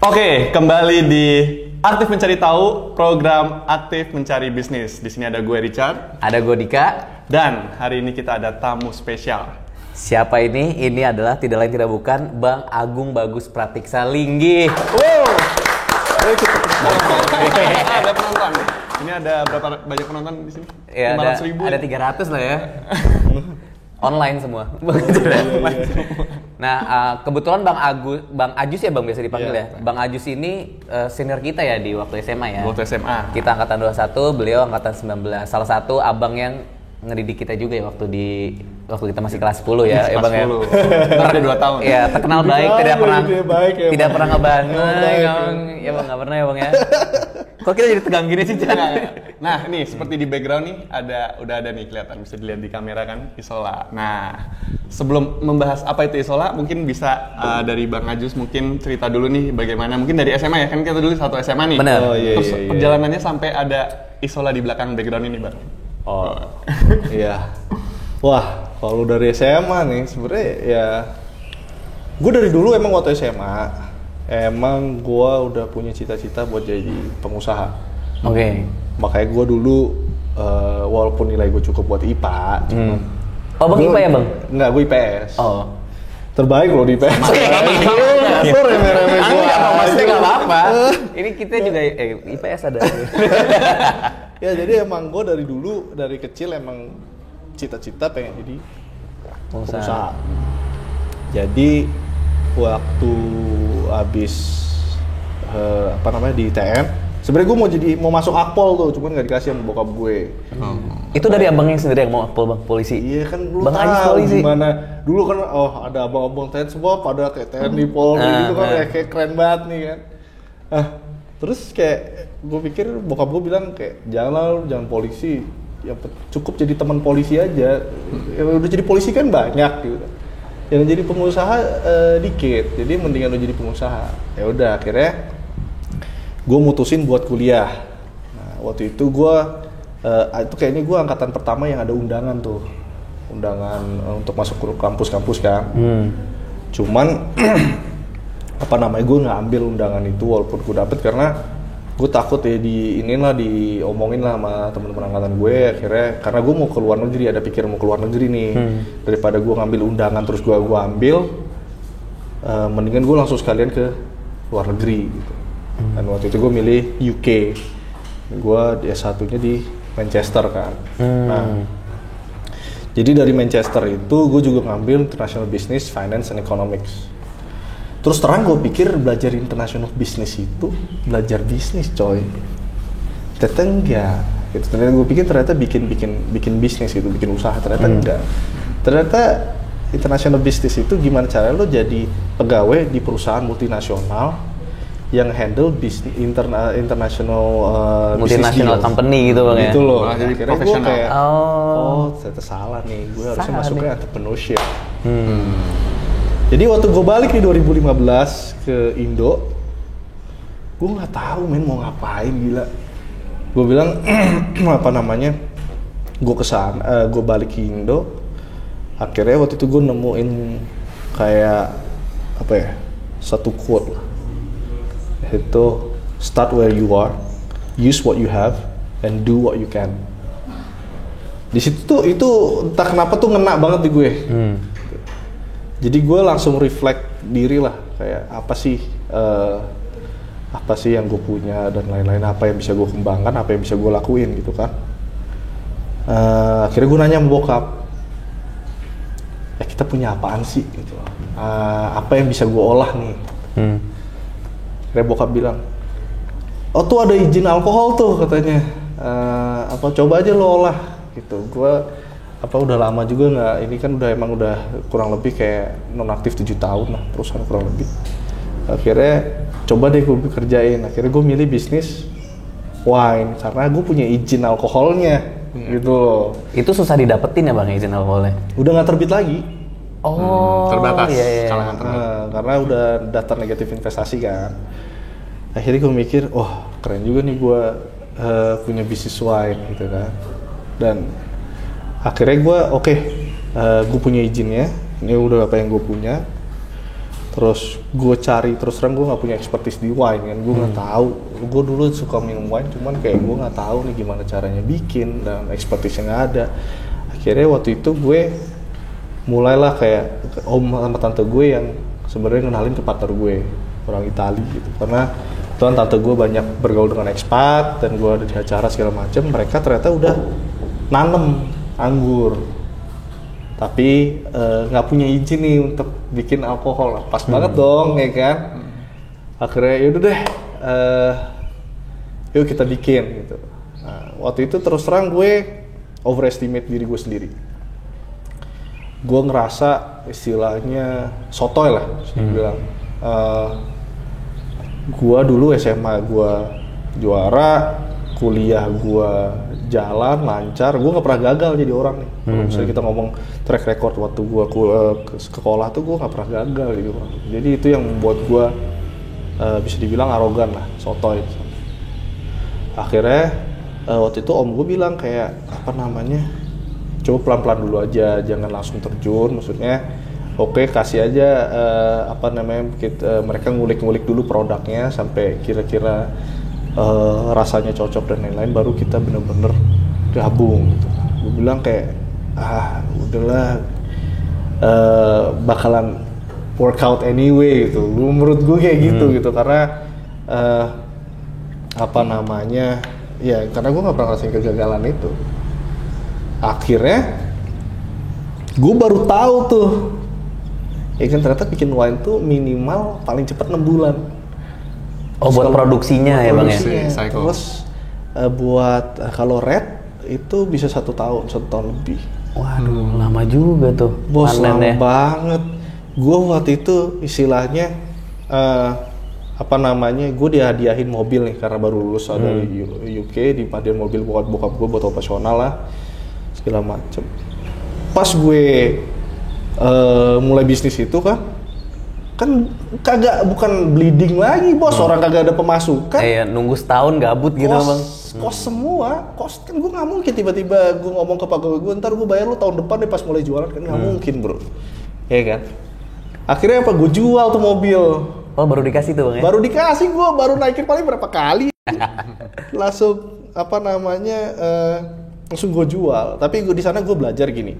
Oke, kembali di Aktif Mencari Tahu, program Aktif Mencari Bisnis. Di sini ada gue Richard, ada gue Dika, dan hari ini kita ada tamu spesial. Siapa ini? Ini adalah tidak lain tidak bukan Bang Agung Bagus Pratiksa Linggih. Wow, ada penonton. Ini ada berapa banyak penonton di sini? Ya, 500.000. ada 300 lah ya. Online semua. Nah, kebetulan Bang Ajus ya Bang biasa dipanggil ya. Bang Ajus ini senior kita ya di waktu SMA ya. Waktu SMA. Kita angkatan 21, beliau angkatan 19. Salah satu abang yang ngedidik kita juga ya waktu kita masih kelas 10 ya, kelas Bang 10. ya. Ada 2 tahun. Iya, terkenal baik, tidak pernah ngebantai. Ya Bang, enggak pernah ya Bang ya. Kok kita jadi tegang gini sih, Chan? Nah, nih seperti di background nih udah ada nih kelihatan, bisa dilihat di kamera kan, Isola. Nah, sebelum membahas apa itu Isola, mungkin bisa dari Bang Ajus mungkin cerita dulu nih bagaimana, mungkin dari SMA ya, kan kita dulu satu SMA nih. Benar. Terus perjalanannya sampai ada Isola di belakang background ini, Bang. Oh, iya. Wah, kalau dari SMA nih sebenarnya ya, gue dari dulu emang waktu SMA emang gue udah punya cita-cita buat jadi pengusaha. Oke. Makanya gue dulu walaupun nilai gue cukup buat IPA, Oh Bang IPA ya Bang? Enggak, gue IPS. Oh. Terbaik loh di IPS. Itu remeh-remeh gue. Maksudnya nggak apa-apa. Ini kita juga IPS ada. Ya jadi emang gue dari kecil emang cita-cita pengen jadi pengusaha. Jadi waktu habis di ITN, sebenarnya gue mau masuk Akpol tuh, cuman nggak dikasih sama bokap gue. Itu dari abangnya sendiri yang mau Akpol Bang, polisi? Iya kan, lu Bang Ajis tahu polisi. gimana dulu kan, ada abang-abang TNI semua pada kayak TNI Polri gitu kan, kayak keren banget nih kan. Terus kayak gue pikir bokap gue bilang kayak jangan polisi, ya cukup jadi teman polisi aja. Ya, udah jadi polisi kan banyak gitu. Yang jadi pengusaha dikit, jadi mendingan lo jadi pengusaha. Ya udah akhirnya gue mutusin buat kuliah. Nah, waktu itu gue itu kayaknya gue angkatan pertama yang ada undangan untuk masuk ke kampus-kampus kan. Cuman gue nggak ambil undangan itu walaupun gue dapet, karena gue takut ya diomongin lah sama teman-teman angkatan gue. Akhirnya karena gue mau ke luar negeri, ada pikiran mau ke luar negeri nih, daripada gue ngambil undangan terus gue ambil, mendingan gue langsung sekalian ke luar negeri gitu. Dan waktu itu gue milih UK, gue S1-nya di Manchester kan. Nah, jadi dari Manchester itu gue juga ngambil International Business, Finance and Economics. Terus terang gue pikir belajar international business itu belajar bisnis coy. Ternyata enggak. Gitu. Ternyata gue pikir bikin bisnis gitu, bikin usaha. Ternyata enggak. Ternyata international business itu gimana caranya lo jadi pegawai di perusahaan multinasional yang handle bisnis international multinational company gitu Bang ya. Gitu loh. Jadi Akhirnya gue profesional. kayak ternyata salah nih. Gue harusnya masuknya entrepreneurship. Jadi waktu gue balik di 2015 ke Indo, gue nggak tahu mau ngapain, gila. Gue bilang gue kesana, gue balik ke Indo. Akhirnya waktu itu gue nemuin kayak satu quote lah. Itu start where you are, use what you have, and do what you can. Di situ tuh itu entah kenapa tuh ngena banget di gue. Jadi gue langsung reflect diri lah, kayak apa sih yang gue punya dan lain-lain, apa yang bisa gue kembangkan, apa yang bisa gue lakuin gitu kan. Akhirnya gue nanya sama bokap, kita punya apaan sih gitu, apa yang bisa gue olah nih. Akhirnya bokap bilang, tuh ada izin alkohol tuh katanya, coba aja lo olah gitu. Gue udah lama juga nggak, ini kan udah kurang lebih kayak nonaktif 7 tahun lah perusahaan kurang lebih. Akhirnya coba deh gue kerjain. Akhirnya gue milih bisnis wine karena gue punya izin alkoholnya gitu loh. Itu susah didapetin ya Bang izin alkoholnya? Udah nggak terbit lagi. Terbatas. Iya. Karena udah daftar negatif investasi kan. Akhirnya gue mikir, keren juga nih gue punya bisnis wine gitu kan. Dan akhirnya gue gue punya izinnya, ini udah apa yang gue punya. Terus gue cari, terus terang gue nggak punya expertise di wine kan, gue nggak tahu. Gue dulu suka minum wine, cuman kayak gue nggak tahu nih gimana caranya bikin dan expertise yang nggak ada. Akhirnya waktu itu gue mulailah kayak om sama tante gue yang sebenarnya ngenalin ke partner gue orang Itali gitu, karena tuan tante gue banyak bergaul dengan expat dan gue ada di acara segala macam. Mereka ternyata udah nanem anggur, tapi nggak punya izin nih untuk bikin alkohol. Pas banget dong ya kan. Akhirnya yaudah deh, yuk kita bikin gitu. Nah, waktu itu terus terang gue overestimate diri gue sendiri. Gue ngerasa istilahnya sotoy lah, saya bilang. Gue dulu SMA gue juara, kuliah gue jalan lancar, gue nggak pernah gagal jadi orang nih. Kalau misalnya kita ngomong track record waktu gue ke sekolah tuh gue nggak pernah gagal jadi orang. Jadi itu yang membuat gue bisa dibilang arogan lah, sotoy. Akhirnya waktu itu om gue bilang kayak apa namanya, coba pelan-pelan dulu aja, jangan langsung terjun. Maksudnya oke, kasih aja apa namanya, mereka ngulik-ngulik dulu produknya sampai kira-kira rasanya cocok dan lain-lain, baru kita bener-bener gabung gitu. Gue bilang kayak udahlah, bakalan workout anyway gitu. Menurut gue kayak gitu karena apa namanya ya, karena gue nggak pernah ngerasain kegagalan itu. Akhirnya gue baru tahu tuh ya kan, ternyata bikin wine tuh minimal paling cepat 6 bulan. Oh, buat produksinya ya bang ya? Terus buat kalau red itu bisa 1 tahun lebih. Waduh, lama juga tuh. Bos, lama banget. Gue waktu itu istilahnya apa namanya, gue dihadiahin mobil nih karena baru lulus dari UK, dihadiahin mobil buat bokap gue buat operasional lah segala macem. Pas gue mulai bisnis itu kan kagak, bukan bleeding lagi bos, orang kagak ada pemasukan. Nunggu setahun gabut gitu bang. Kos semua, kos kan gue nggak mungkin tiba-tiba gue ngomong ke pegawai gue, ntar gue bayar lu tahun depan deh pas mulai jualan, kan nggak mungkin bro, ya kan. Akhirnya apa, gue jual tuh mobil. Oh, baru dikasih tuh bang ya? Baru dikasih, gue baru naikin paling berapa kali, langsung apa namanya, langsung gue jual. Tapi gue di sana gue belajar gini,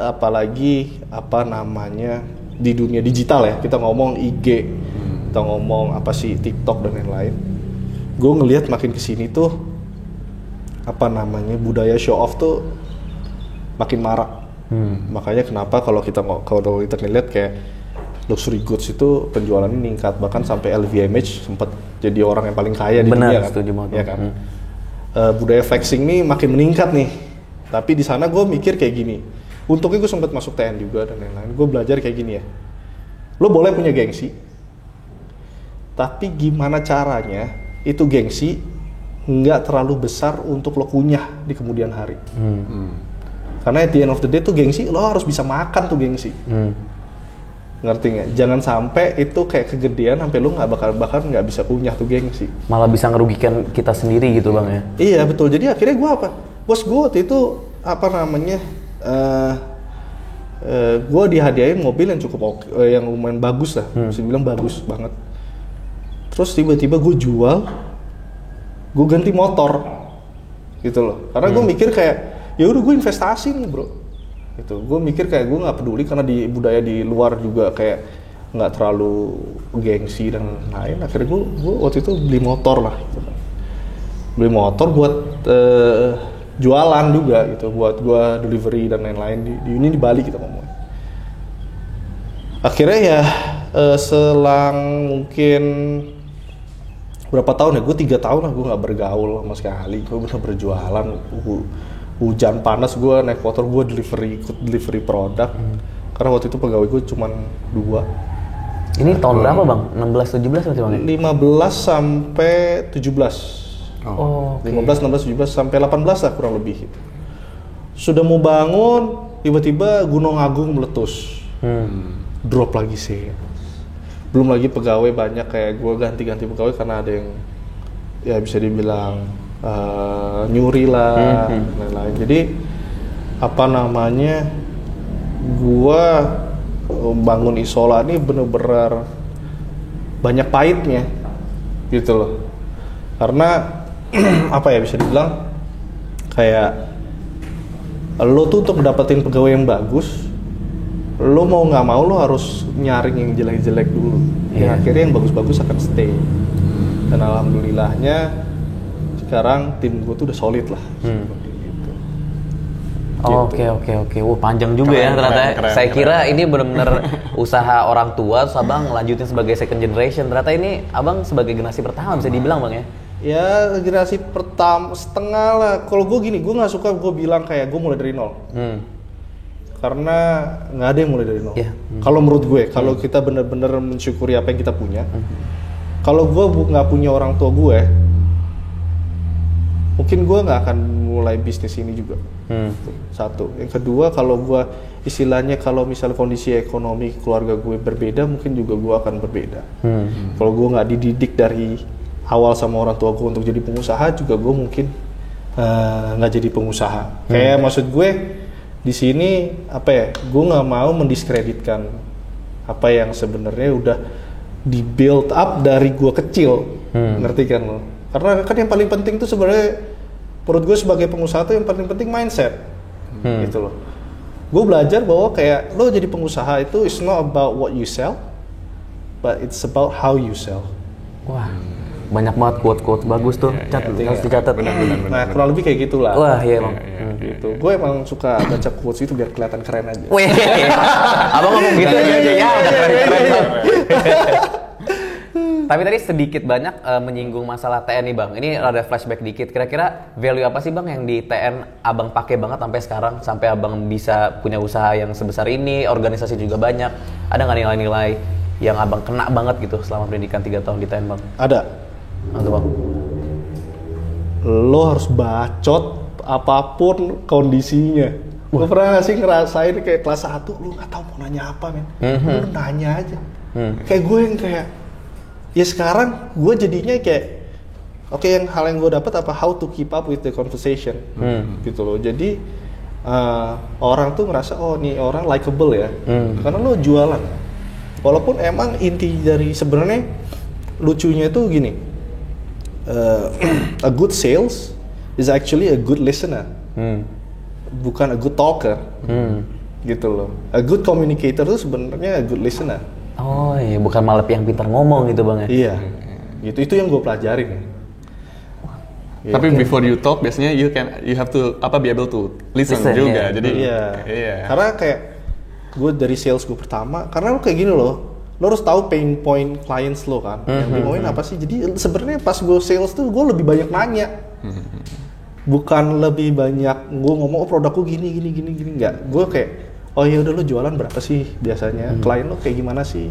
apalagi apa namanya di dunia digital ya, kita ngomong IG, kita ngomong apa sih TikTok dan lain-lain. Gue ngelihat makin kesini tuh apa namanya, budaya show off tuh makin marak. Makanya kenapa kalau kita ngeliat kayak luxury goods itu penjualannya meningkat, bahkan sampai LVMH sempat jadi orang yang paling kaya di dunia kan. Ya kan. Budaya flexing nih makin meningkat nih. Tapi di sana gue mikir kayak gini. Untungnya gue sempat masuk TN juga dan lain-lain. Gue belajar kayak gini ya. Lo boleh punya gengsi, tapi gimana caranya itu gengsi nggak terlalu besar untuk lo kunyah di kemudian hari. Karena at the end of the day tuh gengsi, lo harus bisa makan tuh gengsi. Ngerti nggak? Jangan sampai itu kayak kegedean sampai lo bakal nggak bisa kunyah tuh gengsi. Malah bisa ngerugikan kita sendiri gitu bang ya? Iya betul. Jadi akhirnya gue apa? Bos gue waktu itu apa namanya? Gue dihadiahin mobil yang cukup yang lumayan bagus lah, bisa bilang bagus banget. Terus tiba-tiba gue jual, gue ganti motor, gitu loh. Karena gue mikir kayak, ya udah gue investasi nih bro. Gitu. Gue mikir kayak gue nggak peduli karena di budaya di luar juga kayak nggak terlalu gengsi dan lain. Akhirnya gue waktu itu beli motor lah, gitu. Beli motor buat jualan juga gitu, buat gua delivery dan lain-lain di Bali kita ngomong. Akhirnya ya selang mungkin berapa tahun ya, gue 3 tahun lah gue nggak bergaul sama sekali. Gue bener berjualan, hujan panas gue naik motor, gue delivery produk. Karena waktu itu pegawai gue cuma 2. Ini tahun berapa bang? 16, 17 berarti bang? 15 sampai 17. Oh, 15, 16, 17 sampai 18 lah kurang lebih. Sudah mau bangun, tiba-tiba Gunung Agung meletus. Drop lagi sih. Belum lagi pegawai banyak, kayak gue ganti-ganti pegawai karena ada yang ya bisa dibilang nyuri lah dan lain-lain. Jadi apa namanya, gue bangun Isola ini bener-bener banyak pahitnya gitu loh. Karena apa ya, bisa dibilang kayak lo tuh untuk dapetin pegawai yang bagus, lo mau nggak mau lo harus nyaring yang jelek-jelek dulu. Ya akhirnya yang bagus-bagus akan stay. Dan alhamdulillahnya sekarang tim gue tuh udah solid lah. Gitu. Oke. Wah, panjang juga ya ternyata. Saya kira ini benar-benar usaha orang tua, terus abang lanjutin sebagai second generation. Ternyata ini abang sebagai generasi pertama bisa dibilang bang ya? Ya generasi pertama setengah lah. Kalau gue gini, gue nggak suka gue bilang kayak gue mulai dari nol. Karena nggak ada yang mulai dari nol. Kalau menurut gue, kalau kita benar-benar mensyukuri apa yang kita punya. Kalau gue nggak punya orang tua gue, mungkin gue nggak akan mulai bisnis ini juga. Satu. Yang kedua, kalau gue istilahnya kalau misalnya kondisi ekonomi keluarga gue berbeda, mungkin juga gue akan berbeda. Kalau gue nggak dididik dari awal sama orang tua gue untuk jadi pengusaha, juga gue mungkin nggak jadi pengusaha. Kayak maksud gue di sini apa ya? Gue nggak mau mendiskreditkan apa yang sebenarnya udah di build up dari gue kecil, ngerti kan lo? Karena kan yang paling penting tuh sebenarnya menurut gue sebagai pengusaha tuh yang paling penting mindset, gitu loh. Gue belajar bahwa kayak lo jadi pengusaha itu it's not about what you sell, but it's about how you sell. Wah, banyak banget quote-quote bagus tuh, harus dicatat. Nah kurang lebih kayak gitulah. Wah iya bang. Gitu. Gue emang suka baca quotes itu biar kelihatan keren aja. Wih, abang ngomong gitu ya, keren banget. Tapi tadi sedikit banyak menyinggung masalah TN nih bang. Ini rada flashback dikit. Kira-kira value apa sih bang yang di TN abang pakai banget sampai sekarang, sampai abang bisa punya usaha yang sebesar ini, organisasi juga banyak. Ada nggak nilai-nilai yang abang kena banget gitu selama pendidikan 3 tahun di TN bang? Ada. Apa bang? Lo harus bacot apapun kondisinya. Lo pernah gak sih ngerasain kayak kelas 1 lo gak tahu mau nanya apa men? Lo nanya aja. Kayak gue yang kayak ya sekarang gue jadinya kayak oke, hal yang gue dapat apa, how to keep up with the conversation gitu loh. Jadi orang tuh ngerasa oh nih orang likable ya, karena lo jualan. Walaupun emang inti dari sebenarnya lucunya itu gini, a good sales is actually a good listener, bukan a good talker, gitu loh. A good communicator itu sebenarnya a good listener. Oh iya, bukan malah yang pintar ngomong gitu bang ya? Iya, gitu. Itu yang gue pelajarin. Tapi before you talk, biasanya you have to be able to listen juga. Jadi iya. Karena kayak gue dari sales gue pertama, karena lo kayak gini loh, lo harus tahu pain point clients lo kan, yang dimauin apa sih. Jadi sebenarnya pas gue sales tuh gue lebih banyak nanya, bukan lebih banyak gue ngomong produkku gini nggak. Gue kayak oh ya udah lo jualan berapa sih biasanya, klien lo kayak gimana sih,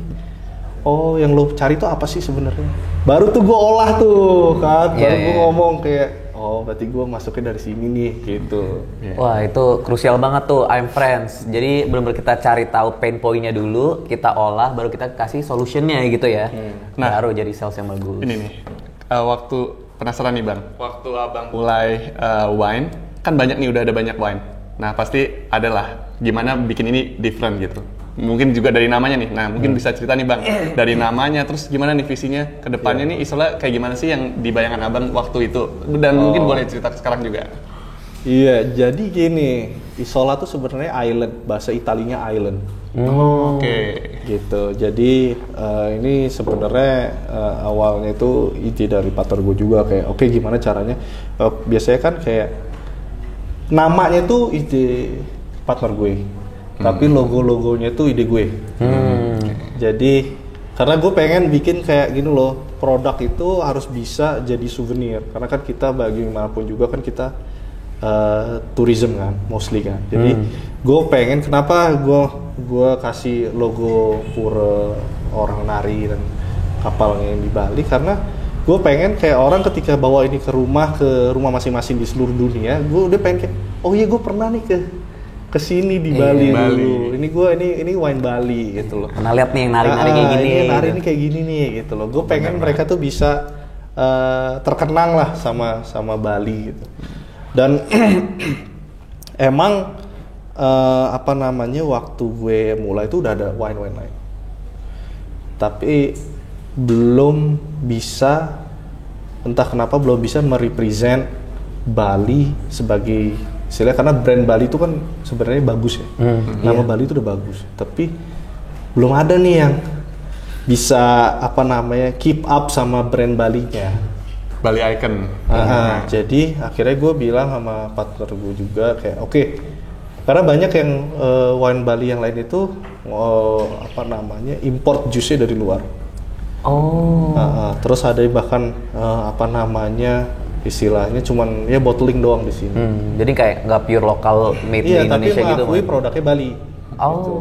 oh yang lo cari tuh apa sih sebenarnya, baru tuh gue olah tuh kan, baru gue ngomong kayak oh berarti gue masuknya dari sini nih gitu. Wah itu krusial banget tuh I'm friends. Jadi benar-benar kita cari tahu pain point-nya dulu, kita olah, baru kita kasih solutionnya gitu ya. Nah baru jadi sales yang bagus. Ini nih waktu penasaran nih bang, waktu abang mulai wine kan banyak nih, udah ada banyak wine. Nah pasti adalah gimana bikin ini different gitu. Mungkin juga dari namanya nih. Nah mungkin bisa cerita nih bang dari namanya, terus gimana nih visinya ke depannya nih Isola kayak gimana sih yang dibayangkan abang waktu itu, dan mungkin boleh cerita sekarang juga. Iya, jadi gini, Isola tuh sebenarnya island, bahasa Italinya island. Oke. Gitu. Jadi ini sebenarnya awalnya itu ide dari partner gue juga, kayak oke, gimana caranya? Biasanya kan kayak namanya tuh ide partner gue, tapi logo-logonya tuh ide gue. Jadi karena gue pengen bikin kayak gini loh, produk itu harus bisa jadi souvenir, karena kan kita bagaimanapun juga kan kita tourism kan, mostly kan. Jadi gue pengen, kenapa gue kasih logo pura orang nari dan kapalnya yang di Bali, karena gue pengen kayak orang ketika bawa ini ke rumah masing-masing di seluruh dunia, gue udah pengen kayak oh iya gue pernah nih ke sini di Bali dulu. Ini wine Bali gitu loh. Nah lihat nih yang nari-nari kayak gini. Ini nari ini kayak gini nih gitu loh. Gue pengen mereka tuh bisa terkenang lah sama Bali gitu. Dan emang waktu gue mulai itu udah ada wine lain. Tapi belum bisa, entah kenapa belum bisa merepresent Bali sebagai istilahnya, karena brand Bali itu kan sebenarnya bagus ya. Nama Bali itu udah bagus, tapi belum ada nih yang bisa keep up sama brand Balinya. Bali Icon. Jadi akhirnya gue bilang sama partner gue juga kayak oke, karena banyak yang wine Bali yang lain itu import jusnya dari luar. Terus ada yang bahkan istilahnya cuman ya bottling doang di sini. Jadi kayak nggak pure lokal made di Indonesia gitu. Iya, tapi mengakui produknya Bali. Gitu.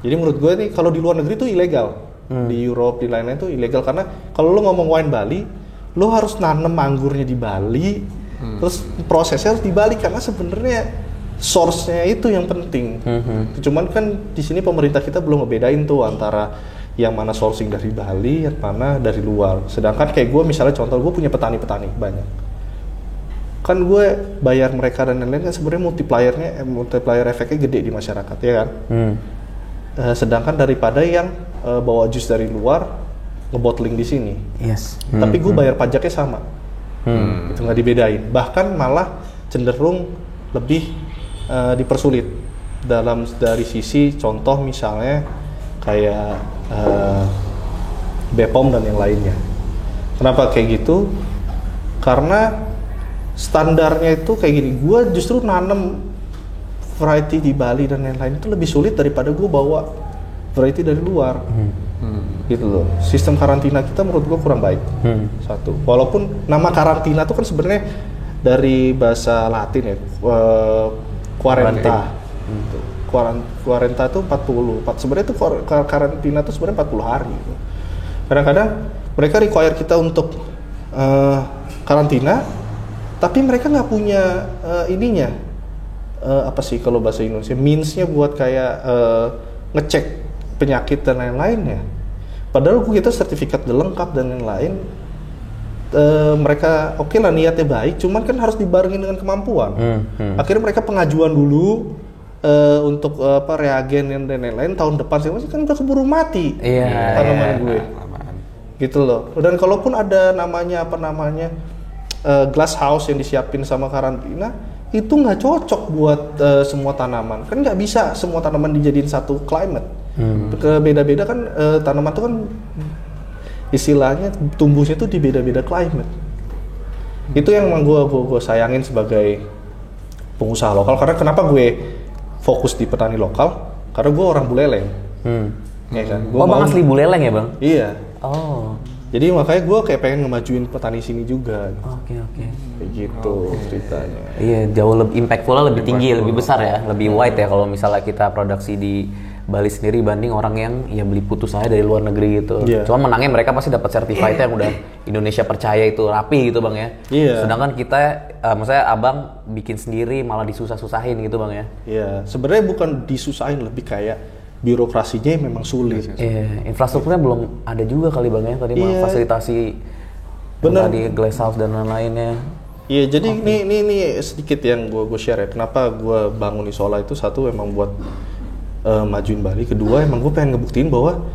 Jadi menurut gue nih kalau di luar negeri itu ilegal. Di Europe, di lain-lain itu ilegal, karena kalau lo ngomong wine Bali, lo harus nanam anggurnya di Bali, terus prosesnya harus di Bali, karena sebenarnya source-nya itu yang penting. Cuman kan di sini pemerintah kita belum ngebedain tuh antara yang mana sourcing dari Bali, yang mana dari luar. Sedangkan kayak gue misalnya contoh, gue punya petani-petani banyak. Kan gue bayar mereka dan lain-lain kan sebenarnya multiplier efeknya gede di masyarakat, ya kan? Sedangkan daripada yang bawa jus dari luar ngebottling di sini. Yes. Tapi gue bayar pajaknya sama. Itu nggak dibedain. Bahkan malah cenderung lebih dipersulit dari sisi contoh misalnya kayak BPOM dan yang lainnya. Kenapa kayak gitu? Karena standarnya itu kayak gini. Gue justru nanam variety di Bali dan lain-lain itu lebih sulit daripada gue bawa variety dari luar. Gitu loh. Sistem karantina kita menurut gue kurang baik. Satu. Walaupun nama karantina itu kan sebenarnya dari bahasa Latin ya, quarenta. Quarenta itu 40. Sebenarnya itu karantina itu sebenarnya 40 hari. Kadang-kadang mereka require kita untuk karantina, tapi mereka nggak punya kalau bahasa Indonesia, means-nya buat kayak ngecek penyakit dan lain-lainnya. Padahal kita sertifikat udah lengkap dan lain-lain. Mereka oke lah niatnya baik, cuman kan harus dibarengin dengan kemampuan. Akhirnya mereka pengajuan dulu untuk reagen dan lain-lain, tahun depan sih kan udah keburu mati tanaman gue. Gitu loh. Dan kalaupun ada glass house yang disiapin sama karantina, itu nggak cocok buat semua tanaman. Kan nggak bisa semua tanaman dijadiin satu climate. Beda-beda kan tanaman itu kan istilahnya tumbuhnya tuh di beda-beda climate. Itu yang gue sayangin sebagai pengusaha lokal. Karena kenapa gue fokus di petani lokal? Karena gue orang Buleleng. Ya kan? Bang asli Buleleng ya bang? Iya. Oh. Jadi makanya gue kayak pengen ngemajuin petani sini juga. Oke. Kayak gitu ceritanya. Iya, jauh lebih impactful-nya lebih tinggi, lebih besar ya, lebih wide ya kalau misalnya kita produksi di Bali sendiri banding orang yang ya beli putus aja dari luar negeri gitu. Cuma menangnya mereka pasti dapat certified yang udah Indonesia percaya itu rapi gitu bang ya. Sedangkan kita, maksudnya abang bikin sendiri malah disusah-susahin gitu bang ya. Iya, sebenarnya bukan disusahin, lebih kayak birokrasinya memang sulit. Iya, infrastrukturnya belum ada juga kali bang ya tadi fasilitasi tadi glass house dan lain-lainnya. Iya, jadi ini sedikit yang gue share ya. Kenapa gue bangun Isola itu, satu emang buat majuin Bali, kedua emang gue pengen ngebuktiin bahwa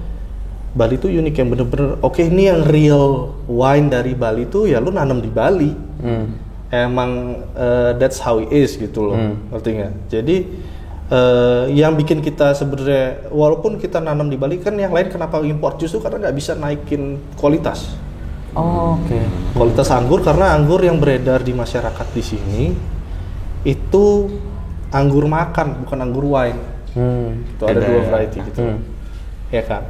Bali itu unik, yang bener-bener ini yang real wine dari Bali itu ya lu nanam di Bali. Emang that's how it is gitu loh, ngerti nggak? Jadi yang bikin kita sebenarnya walaupun kita nanam di Bali kan, yang lain kenapa import justru karena nggak bisa naikin kualitas. Kualitas anggur, karena anggur yang beredar di masyarakat di sini itu anggur makan, bukan anggur wine. Itu ada dua variety gitu. Ya kan.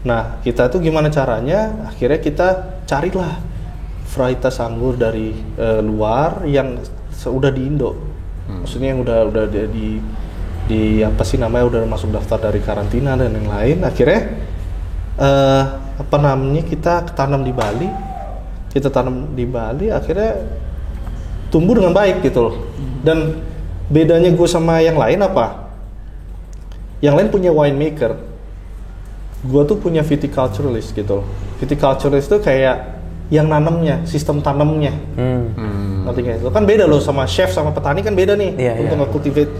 Nah, kita tuh gimana caranya? Akhirnya kita carilah varietas anggur dari luar yang udah di Indo. Maksudnya yang udah di apa sih namanya, udah masuk daftar dari karantina dan yang lain. Akhirnya kita tanam di Bali. Akhirnya tumbuh dengan baik gitu loh. Dan bedanya gue sama yang lain apa? Yang lain punya winemaker, gue tuh punya viticulturalist gitu loh. Viticulturalist tuh kayak yang nanamnya, sistem tanamnya. Ngerti nggak? Itu kan beda loh sama chef sama petani kan beda nih. Untuk nge-cultivate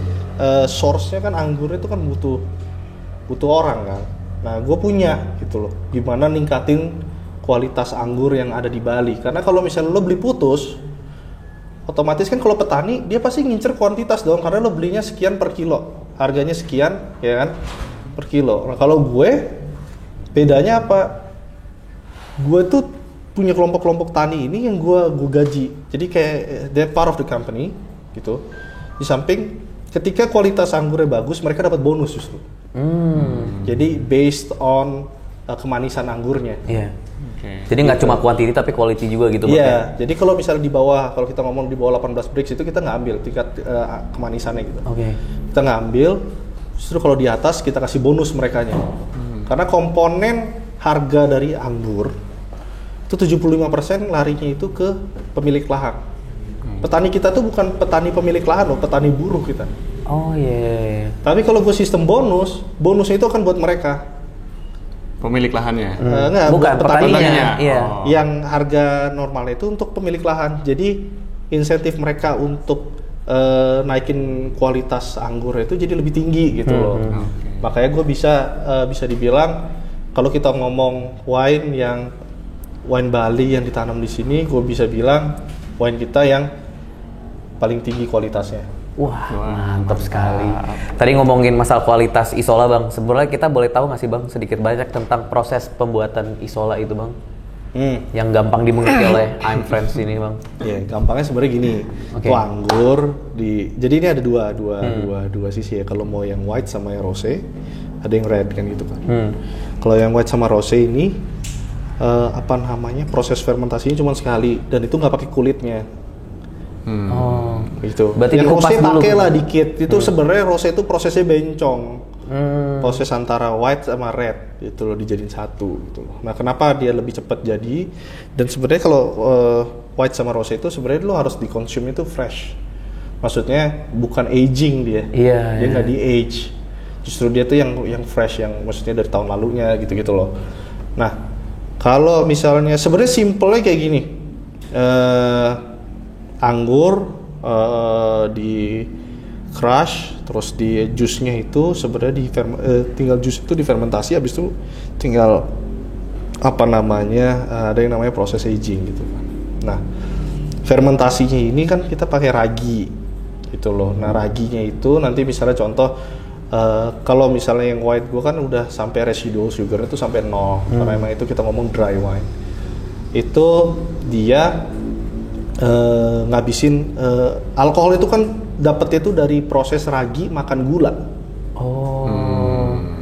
source-nya kan anggur itu kan butuh orang kan. Nah, gue punya gitu loh. Gimana ningkatin kualitas anggur yang ada di Bali? Karena kalau misalnya lo beli putus, otomatis kan kalau petani dia pasti ngincer kuantitas dong, karena lo belinya sekian per kilo, harganya sekian, ya kan, per kilo. Nah, kalau gue bedanya apa? Gue tuh punya kelompok-kelompok tani ini yang gue gaji. Jadi kayak they're part of the company gitu. Di samping ketika kualitas anggurnya bagus, mereka dapat bonus justru. Jadi based on kemanisan anggurnya. Iya. Jadi nggak cuma quantity tapi quality juga gitu. Iya. Jadi kalau misalnya di bawah, kalau kita ngomong di bawah 18 brix itu kita nggak ambil tingkat kemanisannya gitu. Kita nggak ambil. Justru kalau di atas kita kasih bonus merekanya. Karena komponen harga dari anggur itu 75% larinya itu ke pemilik lahan. Petani kita tuh bukan petani pemilik lahan loh, petani buruh kita. Oh iya. Tapi kalau gue sistem bonusnya itu akan buat mereka. Pemilik lahannya? Enggak, bukan petaninya. Iya. Yang harga normalnya itu untuk pemilik lahan. Jadi insentif mereka untuk naikin kualitas anggur itu jadi lebih tinggi gitu loh. Makanya gue bisa dibilang kalau kita ngomong wine Bali yang ditanam di sini, gue bisa bilang wine kita yang paling tinggi kualitasnya. Wah, mantap sekali. Tadi ngomongin masalah kualitas Isola Bang, sebenarnya kita boleh tahu nggak sih Bang sedikit banyak tentang proses pembuatan Isola itu Bang? Yang gampang dimengerti oleh I'm Friends ini Bang. Iya, gampangnya sebenarnya gini. Tuh anggur jadi ini ada dua sisi ya. Kalau mau yang white sama yang rosé, ada yang red kan gitu kan. Kalau yang white sama rosé ini proses fermentasinya cuma sekali dan itu nggak pakai kulitnya. Gitu. Berarti yang rosé pakai lah Bang. dikit. Itu sebenarnya rosé itu prosesnya bencong. Proses antara white sama red itu loh dijadiin satu gitu loh. Nah, kenapa dia lebih cepat jadi? Dan sebenarnya kalau white sama rosé itu sebenarnya lo harus dikonsum itu fresh. Maksudnya bukan aging dia. Dia nggak di age. Justru dia tuh yang fresh, yang maksudnya dari tahun lalunya gitu-gitu loh. Nah, kalau misalnya sebenarnya simpelnya kayak gini. Anggur di crush, terus di jusnya itu sebenarnya tinggal jus itu difermentasi, habis itu tinggal ada yang namanya proses aging gitu kan. Nah, fermentasinya ini kan kita pakai ragi gitu loh. Nah, raginya itu nanti misalnya contoh kalau misalnya yang white gue kan udah sampai residual sugar itu sampai 0 karena emang itu kita ngomong dry wine. Itu dia ngabisin alkohol itu kan dapetnya itu dari proses ragi makan gula.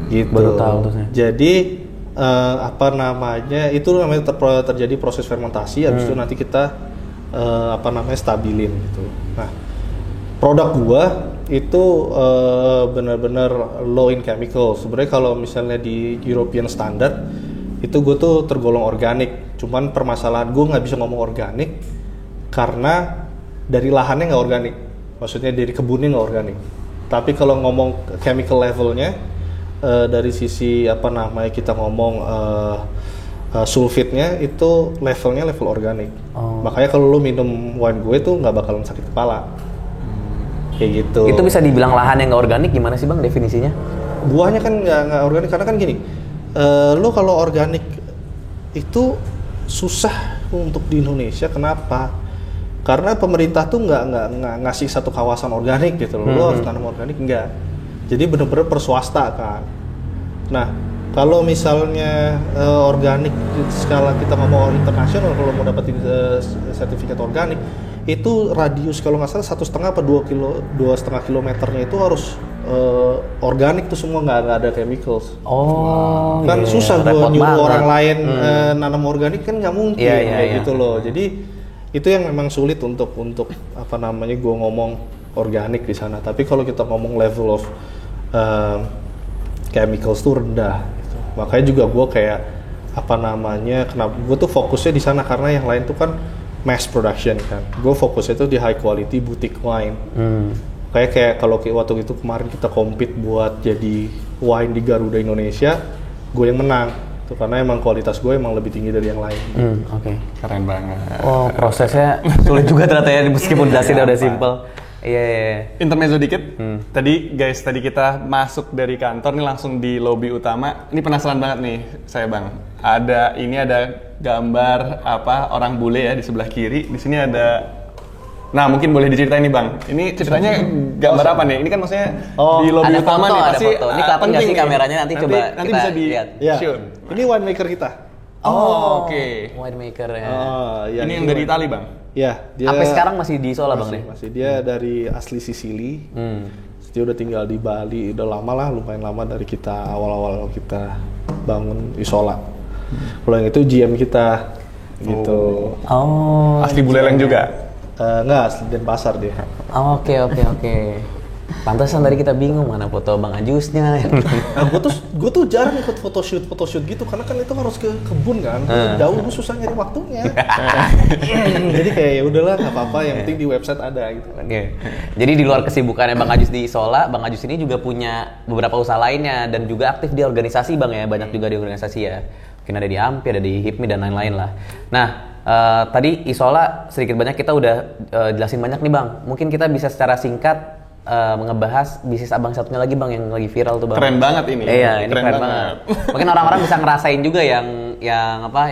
Gitu. Baru tahu tuh saya. Jadi itu namanya terjadi proses fermentasi, habis itu nanti kita stabilin gitu. Nah, produk gua itu benar-benar low in chemical. Sebenarnya kalau misalnya di European standard itu gua tuh tergolong organik. Cuman permasalahan gua nggak bisa ngomong organik karena dari lahannya nggak organik, maksudnya dari kebunnya nggak organik. Tapi kalau ngomong chemical levelnya dari sisi kita ngomong sulfitnya itu levelnya level organik. Makanya kalau lo minum wine gue tuh nggak bakalan sakit kepala. Kayak gitu. Itu bisa dibilang lahan yang nggak organik gimana sih Bang definisinya? Buahnya kan nggak organik karena kan gini, lo kalau organik itu susah untuk di Indonesia. Kenapa? Karena pemerintah tuh nggak ngasih satu kawasan organik gitu loh. Lo harus tanam organik enggak. Jadi bener-bener per swasta kan. Nah, kalau misalnya organik skala kita ngomong internasional, kalau mau dapetin sertifikat organik itu radius kalau nggak salah 1,5 apa 2,5 kilometernya itu harus organik tuh semua, nggak ada chemicals. Kan susah gue nyuruh orang lain nanam organik kan nggak mungkin gitu loh. Jadi itu yang memang sulit untuk gue ngomong organik di sana. Tapi kalau kita ngomong level of chemicals tuh rendah gitu. Makanya juga gue kayak kenapa gue tuh fokusnya di sana, karena yang lain tuh kan mass production kan. Gue fokusnya tuh di high quality boutique wine. Kayak kalau waktu itu kemarin kita compete buat jadi wine di Garuda Indonesia, gue yang menang. Itu karena emang kualitas gue emang lebih tinggi dari yang lain. Keren banget. Prosesnya sulit juga ternyata ya, meskipun dasarnya udah simple. Intermezzo dikit. Tadi kita masuk dari kantor nih langsung di lobi utama. Ini penasaran banget nih saya Bang. Ada gambar orang bule ya di sebelah kiri. Di sini ada. Nah mungkin boleh diceritain nih Bang. Ini ceritanya gambar apa nih? Ini kan maksudnya di lobi ada utama foto, nih pasti. Ini kelihatan nggak sih kameranya nanti coba nanti kita bisa di lihat. shoot. Ini winemaker kita. Oke. Winemaker ya. Ya, ini yang dari Itali Bang. Ya, dia Sampai sekarang masih di Isola Bang nih. Masih dia dari asli Sicily. Dia udah tinggal di Bali, udah lama lah, lumayan lama dari kita awal-awal kita bangun Isola. Kalau yang itu GM kita gitu. Oh. Asli Buleleng juga. Enggak, asli Denpasar dia. Oke. Pantesan tadi kita bingung mana foto Bang Ajusnya. Nah, gue tuh jarang ikut photoshoot gitu karena kan itu harus ke kebun kan, jauh gue susah nyari waktunya. Jadi kayak ya udahlah nggak apa-apa, yang penting di website ada gitu. Oke. Jadi di luar kesibukannya Bang Ajus di Isola, Bang Ajus ini juga punya beberapa usaha lainnya dan juga aktif di organisasi Bang ya, banyak juga di organisasi ya. Mungkin ada di AMPI, ada di HIPMI dan lain-lain lah. Nah, tadi Isola sedikit banyak kita udah jelasin banyak nih Bang. Mungkin kita bisa secara singkat ngebahas bisnis abang satunya lagi Bang yang lagi viral tuh Bang. Keren banget ini. Iya, ini keren banget. Mungkin orang-orang bisa ngerasain juga yang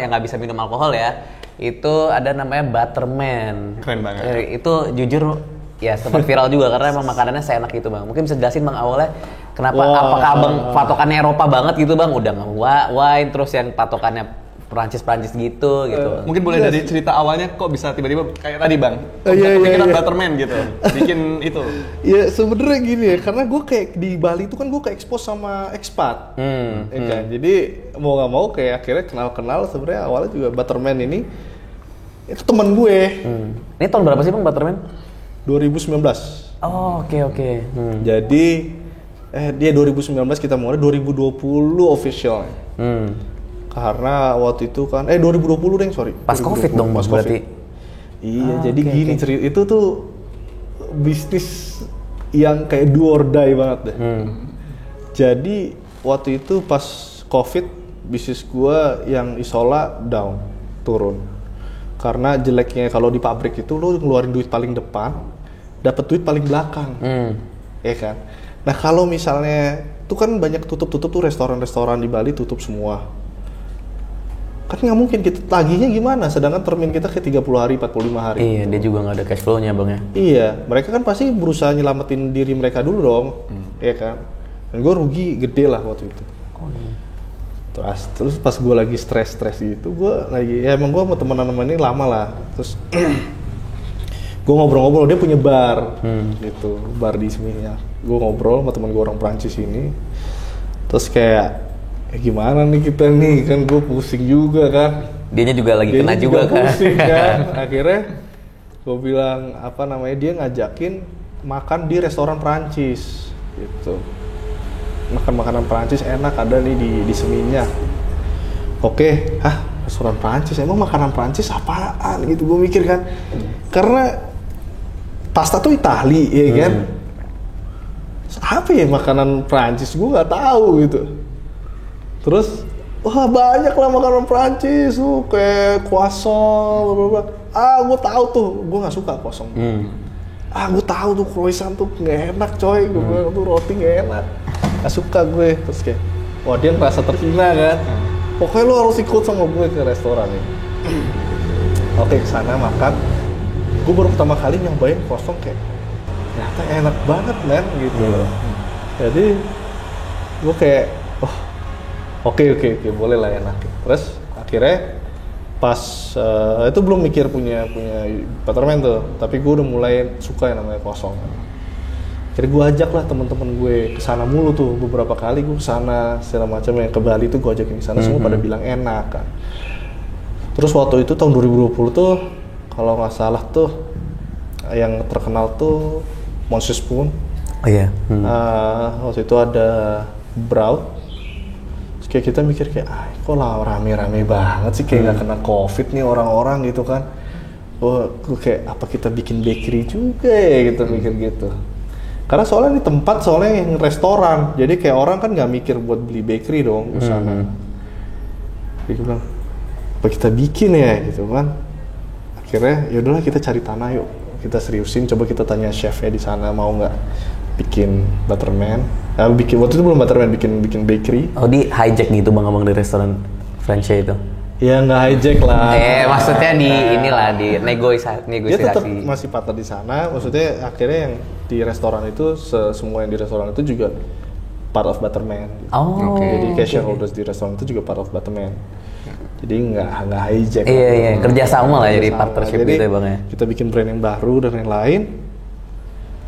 nggak bisa minum alkohol ya. Itu ada namanya Butterman. Keren banget. Itu jujur ya sempat viral juga karena emang makanannya seenak gitu Bang. Mungkin bisa jelasin Bang awalnya kenapa apakah Abang patokannya Eropa banget gitu Bang? Udah nggak wine terus yang patokannya Perancis gitu. Mungkin boleh dari cerita awalnya kok bisa tiba-tiba kayak tadi Bang. Kok bisa kepikiran Butterman gitu. Bikin itu. Ya sebenarnya gini ya, karena gue kayak di Bali itu kan gue ke expose sama expat. Ya kan? Jadi mau nggak mau kayak akhirnya kenal sebenarnya awalnya juga Butterman ini itu teman gue. Ini tahun berapa sih Bang Butterman? 2019. Oh, oke. Jadi dia 2019 kita mulai, 2020 official. Karena waktu itu kan 2020 deh, sorry. Pas 2020, Covid dong pas berarti. COVID. Iya, jadi gini cerita itu tuh bisnis yang kayak do or die banget deh. Jadi waktu itu pas Covid bisnis gua yang Isola turun. Karena jeleknya kalau di pabrik itu lo ngeluarin duit paling depan, dapat duit paling belakang. Ya kan? Nah, kalau misalnya itu kan banyak tutup tuh restoran-restoran di Bali tutup semua. Kan nggak mungkin kita tagihnya gimana, sedangkan termin kita ke 30 hari, 45 hari. Iya, dia juga nggak ada cash flow-nya Bang ya. Iya, mereka kan pasti berusaha nyelamatin diri mereka dulu dong, ya kan. Dan gue rugi gede lah waktu itu. Terus pas gue lagi stres gitu, gue lagi ya emang gue sama teman-teman ini lama lah. Terus gue ngobrol-ngobrol, dia punya bar, gitu, bar di Seminyak. Gue ngobrol sama teman gue orang Prancis ini, terus kayak gimana nih kita nih, kan gue pusing juga kan. Dianya juga lagi kena juga kan. Pusing kan. Akhirnya gue bilang dia ngajakin makan di restoran Prancis gitu. Makan makanan Prancis enak, ada nih di Seminyak. Oke, restoran Prancis, emang makanan Prancis apaan gitu, gue mikir kan. Karena pasta tuh Itali ya kan. Apa ya makanan Prancis, gue nggak tahu gitu. Terus, wah banyak lah makanan Prancis tuh, kayak croissant, blablabla. Gue tahu tuh, gue nggak suka croissant. Gue tahu tuh croissant tuh nggak enak coy, gue bilang tuh roti nggak enak, nggak suka gue. Terus kayak, wah dia ngerasa terhina kan. Pokoknya lo harus ikut sama gue ke restoran ini. Oke, kesana makan. Gue baru pertama kali nyobain croissant kayak, ternyata enak banget men gitu. Jadi gue kayak, Oke, boleh lah enak. Terus akhirnya pas itu belum mikir punya Butterman tuh, tapi gue udah mulai suka yang namanya kosong. Akhirnya gue ajak lah teman-teman gue kesana mulu tuh, beberapa kali gue kesana segala macam, yang ke Bali tuh gue ajakin kesana, semua pada bilang enak kan. Terus waktu itu tahun 2020 tuh kalau nggak salah tuh yang terkenal tuh Monsieur Spoon. Oh iya. Waktu itu ada Braut. Kayak kita mikir kayak, kok lah rame-rame banget sih, kayak nggak kena COVID nih orang-orang gitu kan. Gue kayak, apa kita bikin bakery juga ya gitu, mikir gitu. Karena soalnya ini tempat soalnya yang restoran, jadi kayak orang kan nggak mikir buat beli bakery dong di sana. Jadi gue bilang, apa kita bikin ya gitu kan. Akhirnya yaudahlah kita cari tanah yuk. kita seriusin, coba kita tanya chefnya di sana mau nggak bikin Butterman. Bikin waktu itu belum Butterman, bikin bakery. Oh, di hijack gitu bang abang di restoran franchise itu? Ya nggak hijack lah. Maksudnya di inilah di negosiasi. Dia tetap masih partner di sana. Maksudnya akhirnya yang di restoran itu semua yang di restoran itu juga part of Butterman. Oh. Jadi kayak shareholders di restoran itu juga part of Butterman. Jadi nggak hijack. Iya, kerjasama lah jadi partnership gitu ya bang ya. Kita bikin brand yang baru dan yang lain.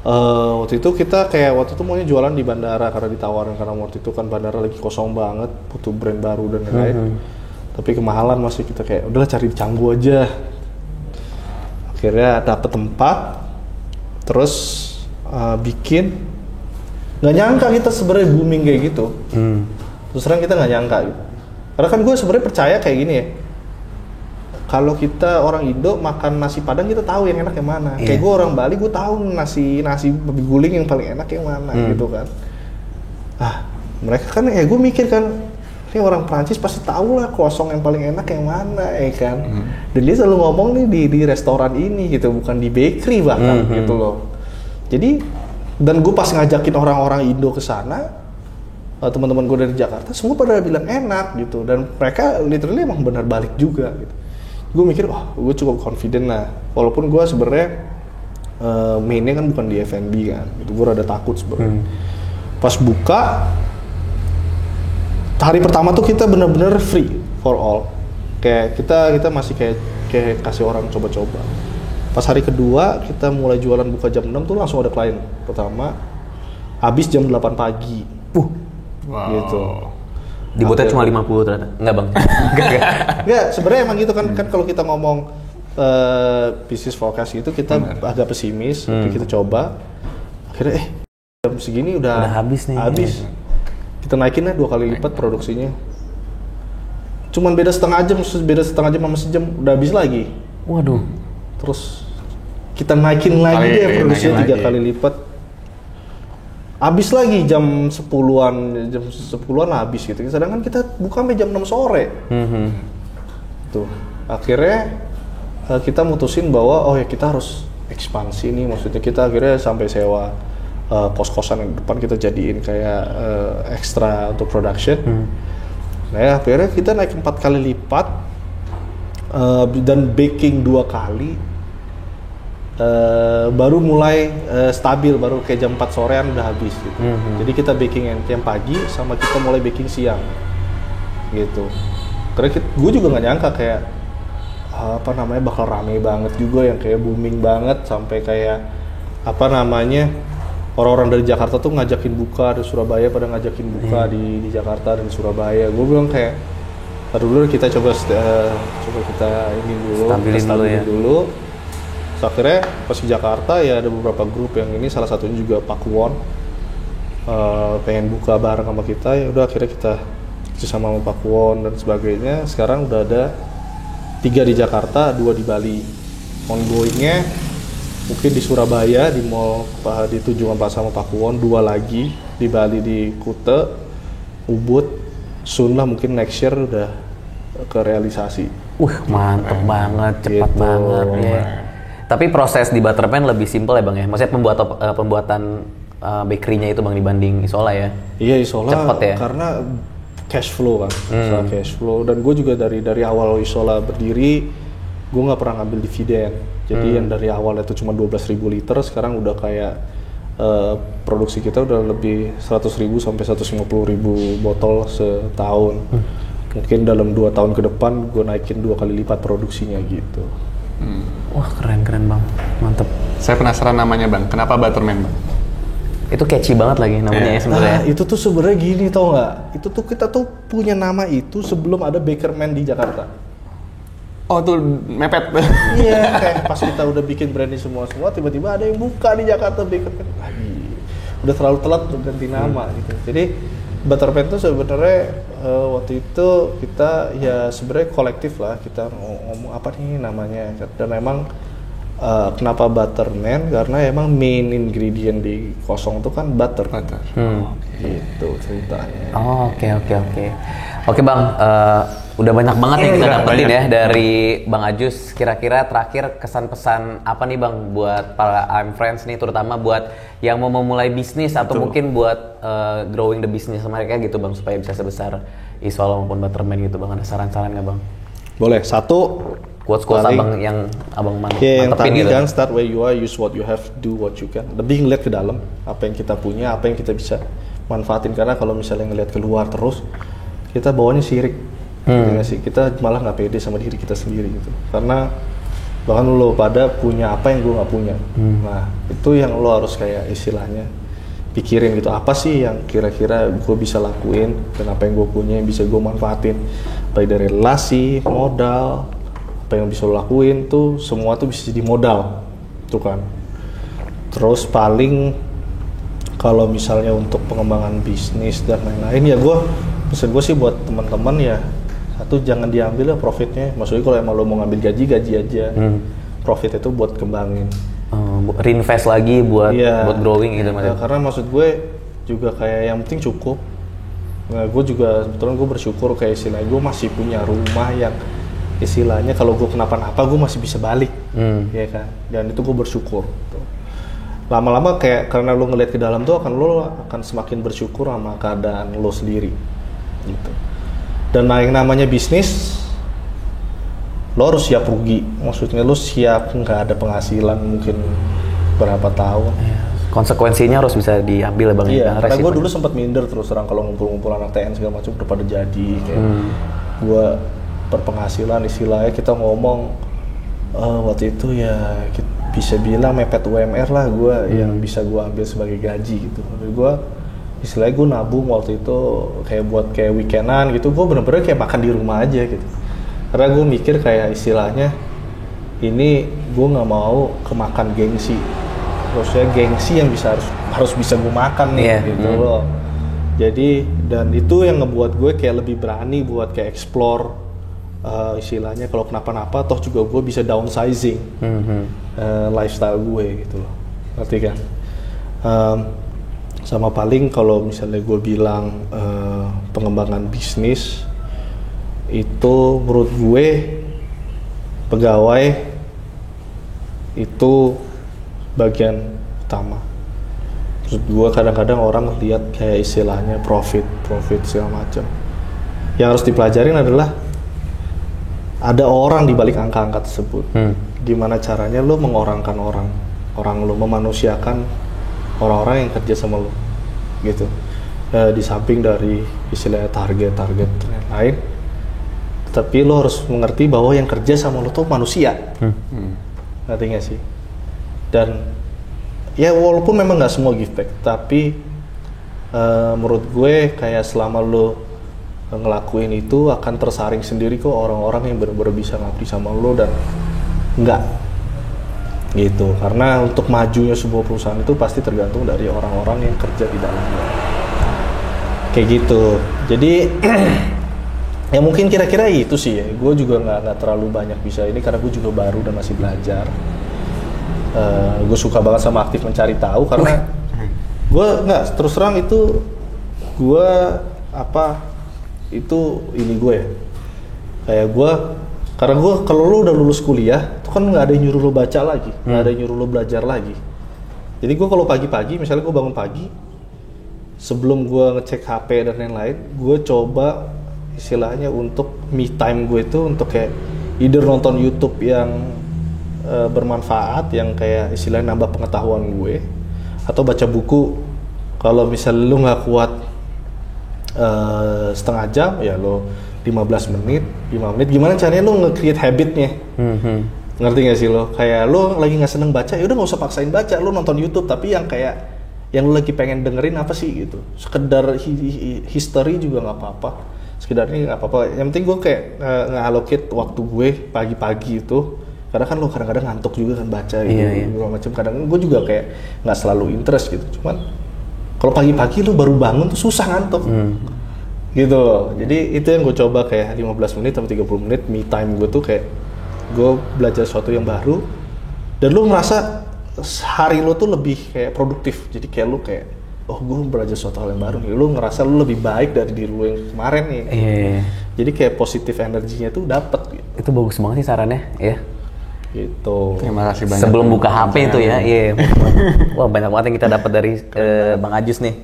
Waktu itu kita maunya jualan di bandara karena ditawarin, karena waktu itu kan bandara lagi kosong banget, butuh brand baru dan lain-lain. Tapi kemahalan masih, kita kayak udahlah cari di Canggu aja. Akhirnya dapet tempat, terus bikin. Nggak nyangka kita sebenarnya booming kayak gitu. Terus terang kita nggak nyangka gitu. Karena kan gue sebenarnya percaya kayak gini ya. Kalau kita orang Indo makan nasi Padang, kita tahu yang enak yang mana. Kayak gue orang Bali, gue tahu nasi babi guling yang paling enak yang mana gitu kan. Mereka kan gue mikir kan, ini orang Prancis pasti tahu lah kosong yang paling enak yang mana ya kan. Dan dia selalu ngomong nih di restoran ini gitu, bukan di bakery bahkan gitu loh. Jadi dan gue pas ngajakin orang-orang Indo ke sana, teman-teman gue dari Jakarta semua pada bilang enak gitu, dan mereka literally emang benar balik juga gitu. Gue mikir, gue cukup confident lah, walaupun gue sebenarnya mainnya kan bukan di F&B kan, gitu. Gue rada takut sebenarnya. Pas buka hari pertama tuh kita benar-benar free for all, kayak kita masih kayak kasih orang coba-coba. Pas hari kedua kita mulai jualan, buka jam 6 tuh langsung ada klien pertama, habis jam 8 pagi. Wow. Gitu. Dibuatnya cuma 50 ternyata. Enggak bang? Enggak, sebenarnya emang gitu kan. Kan kalau kita ngomong business forecast itu kita agak pesimis, tapi kita coba. Akhirnya jam segini udah habis nih. Habis. Kita naikin lah 2 kali lipat produksinya. Cuman beda setengah jam sama sejam udah habis lagi. Waduh. Terus kita naikin lagi deh produksinya 3 kali lipat. Habis lagi jam 10-an habis gitu. Sedangkan kita buka sampai jam 6 sore. Tuh. Akhirnya kita mutusin bahwa kita harus ekspansi nih. Maksudnya kita akhirnya sampai sewa kos-kosan yang depan kita jadiin kayak ekstra untuk production. Nah, akhirnya kita naik 4 kali lipat dan baking 2 kali. Baru mulai stabil, baru kayak jam 4 sorean udah habis gitu. Jadi kita baking yang pagi sama kita mulai baking siang gitu. Karena gue juga nggak nyangka kayak bakal rame banget juga, yang kayak booming banget sampai kayak orang-orang dari Jakarta tuh ngajakin buka, di Surabaya pada ngajakin buka di Jakarta dan Surabaya. Gue bilang kayak dulu kita coba kita ini dulu, stabilin dulu. Akhirnya pas di Jakarta ya ada beberapa grup yang ini, salah satunya juga Pakuwon pengen buka bareng sama kita, ya udah akhirnya kita sama Pakuwon dan sebagainya. Sekarang udah ada 3 di Jakarta, 2 di Bali. Ongoingnya mungkin di Surabaya di mall di Tunjungan Plaza sama Pakuwon, 2 lagi di Bali di Kuta, Ubud. Soon lah mungkin next year udah ke realisasi. Mantep banget, cepat gitu banget ya. Tapi proses di Butterman lebih simpel ya bang ya? Maksudnya pembuatan bakery-nya itu bang dibanding Isola ya? Iya, Isola cepet ya? Karena cash flow kan, soal cash flow. Dan gue juga dari awal Isola berdiri, gue nggak pernah ngambil dividen. Jadi yang dari awal itu cuma 12.000 liter, sekarang udah kayak produksi kita udah lebih 100.000 sampai 150.000 botol setahun. Mungkin dalam 2 tahun ke depan gue naikin 2 kali lipat produksinya gitu. Wah keren bang, mantep. Saya penasaran namanya bang, kenapa Butterman bang? Itu catchy banget lagi namanya ya sebenarnya. Itu tuh sebenarnya gini tau nggak? Itu tuh kita tuh punya nama itu sebelum ada Bakerman di Jakarta. Oh tuh mepet. Iya, kayak pas kita udah bikin branding semua tiba-tiba ada yang buka di Jakarta Bakerman. Udah terlalu telat untuk ganti nama gitu. Jadi Butterman tuh sebenarnya waktu itu kita ya sebenarnya kolektif lah, kita ngomong apa nih namanya. Dan emang kenapa Butterman? Karena emang main ingredient di kosong itu kan butter. Butter. Gitu ceritanya. Oke bang, Udah banyak banget yang kita dapetin banyak. ya dari Bang Ajus. Kira-kira terakhir kesan pesan apa nih Bang buat para I'm Friends nih, terutama buat yang mau memulai bisnis atau mungkin buat growing the business mereka gitu Bang, supaya bisa sebesar Isola maupun Butterman gitu Bang. Ada saran-saran nggak Bang? Boleh. Satu, Quotes paling- abang yang abang yang mantepin tadi gitu. kan, start where you are, use what you have, do what you can. Lebih ngeliat ke dalam, apa yang kita punya, apa yang kita bisa manfaatin. Karena kalau misalnya ngeliat keluar terus, kita bawanya sirik. Nggak sih? Kita malah nggak pede sama diri kita sendiri gitu. Karena bahkan lo pada punya apa yang gue nggak punya. Nah itu yang lo harus kayak istilahnya pikirin gitu, apa sih yang kira-kira gue bisa lakuin dan apa yang gue punya yang bisa gue manfaatin, baik dari relasi, modal, apa yang bisa lo lakuin tuh semua tuh bisa jadi modal tuh kan. Terus paling kalau misalnya untuk pengembangan bisnis dan lain-lain ya pesan gue sih buat teman-teman ya, satu jangan diambil ya profitnya. Maksudnya kalau emang lo mau ngambil gaji aja. Profit itu buat kembangin. Reinvest lagi buat Iya. buat growing gitu Ya, maksudnya. karena maksud gue juga kayak yang penting cukup. Nah, gue juga sebetulnya gue bersyukur kayak istilahnya gue masih punya rumah yang istilahnya kalau gue kenapa-napa gue masih bisa balik, ya kan. Dan itu gue bersyukur. Gitu. Lama-lama kayak karena lo ngeliat ke dalam tuh lo akan semakin bersyukur sama keadaan lo sendiri, gitu. Dan yang namanya bisnis, lo harus siap rugi. Maksudnya lo siap nggak ada penghasilan mungkin berapa tahun. Konsekuensinya harus bisa diambil ya Bang. Iya, ya, karena gue resikonya. dulu sempat minder terus terang kalau ngumpul-ngumpul anak TN segala macam udah pada jadi kayak gue berpenghasilan istilahnya kita ngomong waktu itu ya bisa bilang mepet UMR lah gue yang bisa gue ambil sebagai gaji gitu. Gue istilahnya gue nabung waktu itu kayak buat kayak weekendan gitu, gue bener-bener kayak makan di rumah aja gitu. Karena gue mikir kayak istilahnya ini gue nggak mau kemakan gengsi. Maksudnya gengsi yang harus bisa gue makan nih gitu loh. Jadi dan itu yang ngebuat gue kayak lebih berani buat kayak explore istilahnya kalau kenapa-napa toh juga gue bisa downsizing lifestyle gue gitu loh. Ngerti kan? Sama paling kalau misalnya gue bilang pengembangan bisnis itu menurut gue pegawai itu bagian utama. Terus gue kadang-kadang orang lihat kayak istilahnya profit segala macam. Yang harus dipelajarin adalah ada orang di balik angka-angka tersebut. Gimana caranya lo mengorangkan orang lo memanusiakan orang-orang yang kerja sama lo, gitu. Di samping dari istilahnya target lain, tapi lo harus mengerti bahwa yang kerja sama lo tuh manusia. Ngerti nggak sih? Dan ya walaupun memang nggak semua give back, tapi menurut gue kayak selama lo ngelakuin itu akan tersaring sendiri kok orang-orang yang benar-benar bisa ngabdi sama lo dan enggak gitu. Karena untuk majunya sebuah perusahaan itu pasti tergantung dari orang-orang yang kerja di dalamnya kayak gitu. Jadi ya mungkin kira-kira itu sih ya. Gue juga nggak terlalu banyak bisa ini karena gue juga baru dan masih belajar. Gue suka banget sama aktif mencari tahu karena gue nggak terus terang itu gue itu ini gue ya kayak gue karena gue kalau lo udah lulus kuliah itu kan nggak ada yang nyuruh lo baca lagi, nggak ada yang nyuruh lo belajar lagi. Jadi gue kalau pagi-pagi misalnya gue bangun pagi sebelum gue ngecek HP dan lain-lain, gue coba istilahnya untuk me time gue itu untuk kayak either nonton YouTube yang bermanfaat yang kayak istilahnya nambah pengetahuan gue atau baca buku. Kalau misalnya lo nggak kuat setengah jam ya lo 15 menit gimana caranya lo nge-create habitnya. Ngerti gak sih lo? Kayak lo lagi gak seneng baca ya udah gak usah paksain baca, lo nonton YouTube tapi yang kayak yang lo lagi pengen dengerin apa sih gitu. Sekedar history juga gak apa-apa, sekedarnya gak apa-apa. Yang penting gue kayak nge-allocate waktu gue pagi-pagi itu karena kan lo kadang-kadang ngantuk juga kan baca gitu. Macam kadang gue juga kayak gak selalu interest gitu, cuman kalau pagi-pagi lu baru bangun tuh susah ngantuk. Gitu loh. Jadi itu yang gue coba kayak 15 menit atau 30 menit me time gue tuh kayak gue belajar sesuatu yang baru dan lu merasa hari lu tuh lebih kayak produktif. Jadi kayak lu kayak oh gue belajar sesuatu hal yang baru nih. Lu ngerasa lu lebih baik dari diri lu yang kemarin nih. Jadi kayak positif energinya tuh dapet gitu. Itu bagus banget sih sarannya, ya. Gitu. Terima kasih banyak. Sebelum buka HP itu ya, iya. Wah banyak banget yang kita dapat dari Bang Ajus nih.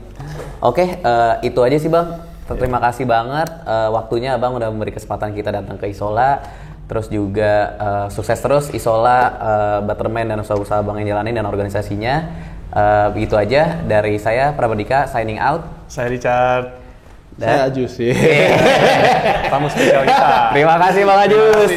Oke, itu aja sih Bang. Terima kasih banget waktunya Bang udah memberi kesempatan kita datang ke Isola. Terus juga sukses terus Isola, Butterman dan usaha-usaha Bang yang jalanin dan organisasinya. Begitu aja dari saya Prabadika signing out. Saya Richard. Saya Ajus sih. Tamu spesial kita. Terima kasih Bang Ajus.